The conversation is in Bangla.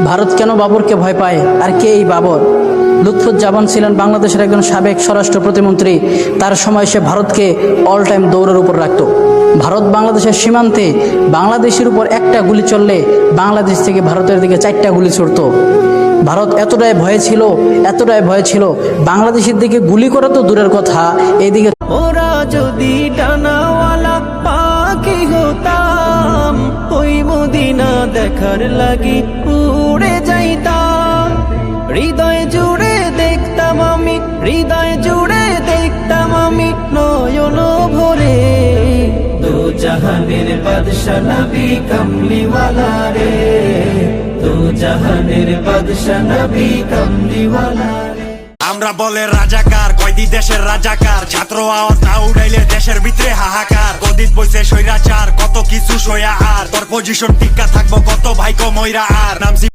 ভারত কেন বাবরকে ভয় পায় আর কে এই বাবর? লুৎফুজ্জামান ছিলেন বাংলাদেশের একজন সাবেক স্বরাষ্ট্র প্রতিমন্ত্রী। তার সময় সে ভারতকে অল টাইম দৌড়ের উপর রাখত। ভারত বাংলাদেশের সীমান্তে বাংলাদেশের উপর একটা গুলি চললে বাংলাদেশ থেকে ভারতের দিকে 4টা গুলি ছুড়ত। ভারত এতটাই ভয় ছিল বাংলাদেশের দিকে গুলি করা তো দূরের কথা, এইদিকে ওরা যদি ডানাওয়ালা পাখি হতাম, ওই মদিনা দেখার লাগি উড়ে যাইতাম। হৃদয় জুড়ে দেখতাম আমি নয়ন ভরে, দু জাহানের বাদশা নবী কমলিওয়ালা রে, দু জাহানের বাদশা নবী কমলিওয়ালা রে। আমরা বলে রাজাকার, কয়দি দেশের রাজাকার, ছাত্র আওয়াজ না উড়াইলে দেশের ভিতরে হাহাকার। গদিত বইছে স্বৈরাচার, কত কিছু সয়া আর তোর পজিশন টিকা থাকবো কত ভাই কমইরা আর নামছি